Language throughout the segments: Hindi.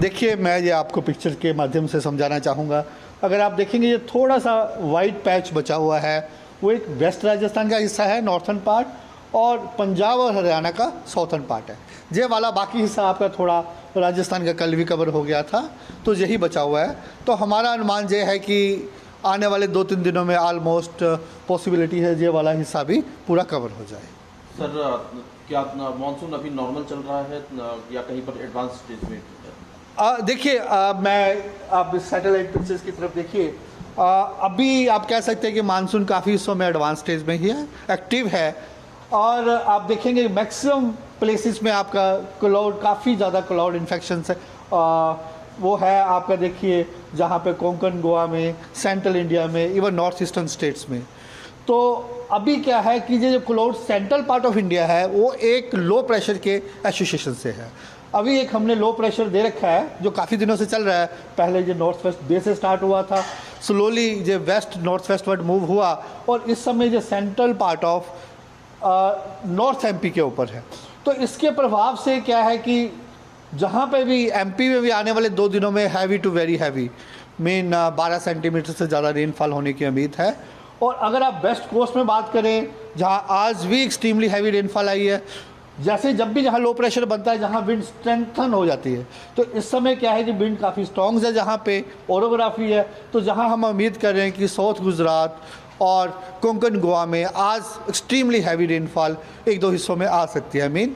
देखिए, मैं ये आपको पिक्चर के माध्यम से समझाना चाहूँगा। अगर आप देखेंगे ये थोड़ा सा वाइट पैच बचा हुआ है, वो एक वेस्ट राजस्थान का हिस्सा है, नॉर्थन पार्ट, और पंजाब और हरियाणा का साउथर्न पार्ट है। ये वाला बाकी हिस्सा आपका थोड़ा राजस्थान का कल भी कवर हो गया था, तो यही बचा हुआ है। तो हमारा अनुमान ये है कि आने वाले 2-3 दिनों में ऑलमोस्ट पॉसिबिलिटी है ये वाला हिस्सा भी पूरा कवर हो जाए। सर, क्या मानसून अभी नॉर्मल चल रहा है या कहीं पर एडवांस स्टेज में? देखिए, मैं आप सैटेलाइट पिक्चर्स की तरफ देखिए। अभी आप कह सकते हैं कि मानसून काफ़ी हिस्सों में एडवांस स्टेज में ही है, एक्टिव है। और आप देखेंगे मैक्सिमम प्लेसेस में आपका क्लाउड, काफ़ी ज़्यादा क्लाउड इन्फेक्शंस है। वो है आपका, देखिए, जहाँ पे कोंकण गोवा में, सेंट्रल इंडिया में, इवन नॉर्थ ईस्टर्न स्टेट्स में। तो अभी क्या है कि ये जो cloud central part of India है वो एक लो प्रेशर के एसोसिएशन से है। अभी एक हमने लो प्रेशर दे रखा है जो काफ़ी दिनों से चल रहा है। पहले ये नॉर्थ वेस्ट बे से स्टार्ट हुआ था, स्लोली ये west north west word move हुआ, और इस समय ये central part of north MP के ऊपर है। तो इसके प्रभाव से क्या है कि जहाँ पे भी एमपी में भी आने वाले 2 दिनों में heavy to very heavy mean 12 centimetre से ज़्यादा रेनफॉल होने की उम्मीद है। और अगर आप वेस्ट कोस्ट में बात करें, जहाँ आज भी एक्सट्रीमली हैवी रेनफॉल आई है, जैसे जब भी जहाँ लो प्रेशर बनता है, जहाँ विंड स्ट्रेंथन हो जाती है, तो इस समय क्या है कि विंड काफ़ी स्ट्रॉन्ग है, जहाँ पे ओरोग्राफी है। तो जहाँ हम उम्मीद कर रहे हैं कि साउथ गुजरात और कोंकण गोवा में आज एक्सट्रीमली हैवी रेनफॉल 1-2 हिस्सों में आ सकती है, मीन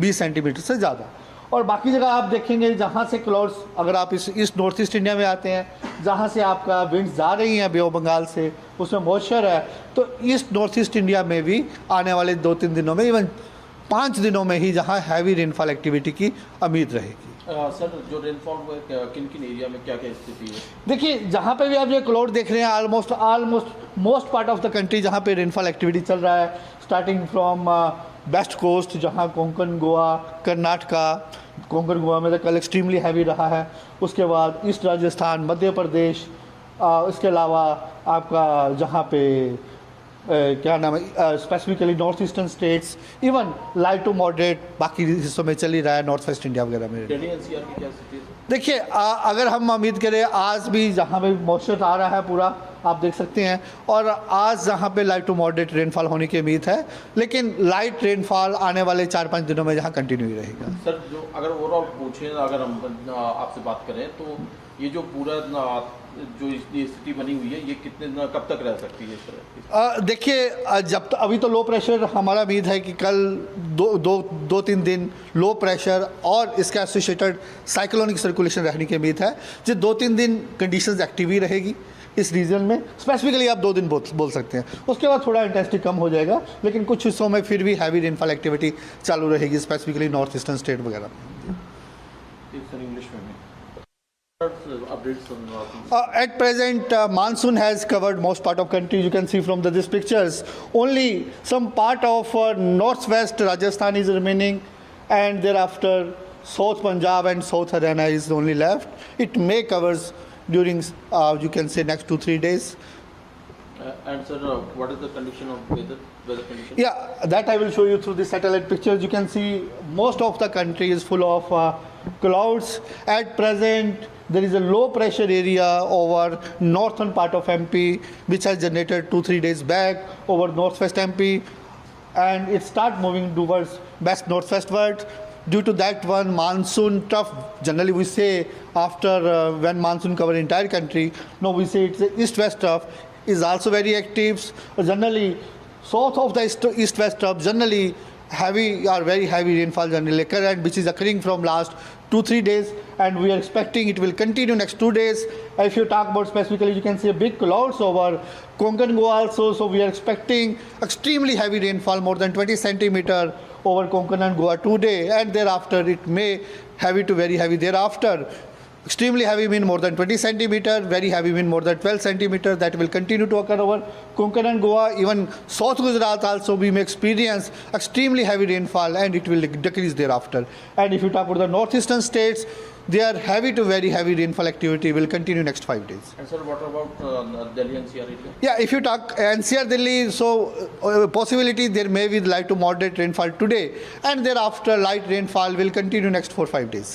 20 सेंटीमीटर से ज़्यादा। और बाकी जगह आप देखेंगे जहाँ से क्लाउड्स, अगर आप इस ईस्ट नॉर्थ ईस्ट इंडिया में आते हैं, जहाँ से आपका विंड्स जा रही हैं बे ऑफ बंगाल से, उसमें मॉइस्चर है, तो ईस्ट नॉर्थ ईस्ट इंडिया में भी आने वाले 2-3 दिनों में, इवन 5 दिनों में ही जहाँ हैवी रेनफॉल एक्टिविटी की उम्मीद रहेगी। सर, जो रेनफॉल किन किन एरिया में क्या क्या स्थिति है? देखिए, जहाँ पे भी आप ये क्लाउड देख रहे हैं, almost most part of the country जहाँ पे रेनफॉल एक्टिविटी चल रहा है, स्टार्टिंग फ्रॉम वेस्ट कोस्ट, जहाँ कोंकण गोवा, कर्नाटका, कोंकण गोवा में तो कल एक्सट्रीमली हैवी रहा है। उसके बाद ईस्ट राजस्थान, मध्य प्रदेश, इसके अलावा आपका जहाँ पे क्या नाम है, specifically north eastern states, even light to moderate बाकी हिस्सों में चल ही रहा है, नॉर्थ वेस्ट इंडिया वगैरह में। दिल्ली एनसीआर की क्या स्थिति है? देखिए, अगर हम उम्मीद करें, आज भी जहाँ पे मॉइस्चर आ रहा है पूरा, आप देख सकते हैं, और आज जहाँ पे लाइट टू मॉडरेट रेनफॉल होने की उम्मीद है, लेकिन लाइट रेनफॉल आने वाले 4-5 दिनों में जहाँ कंटिन्यू ही रहेगा। सर, जो अगर ओवरऑल पूछें, अगर हम आपसे बात करें, तो ये जो पूरा जो ये स्थिति बनी हुई है, ये कितने कब तक रह सकती है सर? देखिए, जब तक अभी तो लो प्रेशर, हमारा उम्मीद है कि कल 2-3 दिन लो प्रेशर और इसके एसोसिएटेड साइक्लोनिक सर्कुलेशन रहने की उम्मीद है। जो 2-3 दिन कंडीशंस एक्टिव ही रहेगी इस रीजन में, स्पेसिफिकली आप 2 दिन बोल सकते हैं। उसके बाद थोड़ा इंटेंसिटी कम हो जाएगा, लेकिन कुछ हिस्सों में फिर भी हैवी रेनफॉल एक्टिविटी चालू रहेगी, स्पेसिफिकली नॉर्थ ईस्टर्न स्टेट वगैरह में। इंग्लिश में at present, monsoon has covered most part of country. You can see from these pictures. Only some part of northwest Rajasthan is remaining, and thereafter South Punjab and South Haryana is only left. It may covers during you can say next 2-3 days. And sir, what is the condition of weather condition? Yeah, that I will show you through the satellite pictures. You can see most of the country is full of clouds. At present, there is a low pressure area over northern part of MP, which has generated 2-3 days back over northwest MP, and it start moving towards west northwestward. Due to that one, monsoon trough, generally we say after when monsoon cover entire country, no, we say it's east-west trough, is also very active. Generally, south of the east-west trough, generally heavy or very heavy rainfall generally occur, and which is occurring from last 2-3 days, and we are expecting it will continue next 2 days. If you talk about specifically, you can see a big clouds over Konkan Goa also, so we are expecting extremely heavy rainfall, more than 20 centimeter over Konkan and Goa today, and thereafter it may heavy to very heavy thereafter. Extremely heavy mean more than 20 centimeter, very heavy mean more than 12 centimeter. That will continue to occur over Konkan and Goa. Even South Gujarat also we may experience extremely heavy rainfall, and it will decrease thereafter. And if you talk about the northeastern states, their heavy to very heavy rainfall activity will continue next 5 days. And sir, what about Delhi NCR area? Yeah, if you talk NCR Delhi, so possibility there may be light to moderate rainfall today, and thereafter light rainfall will continue next 4-5 days.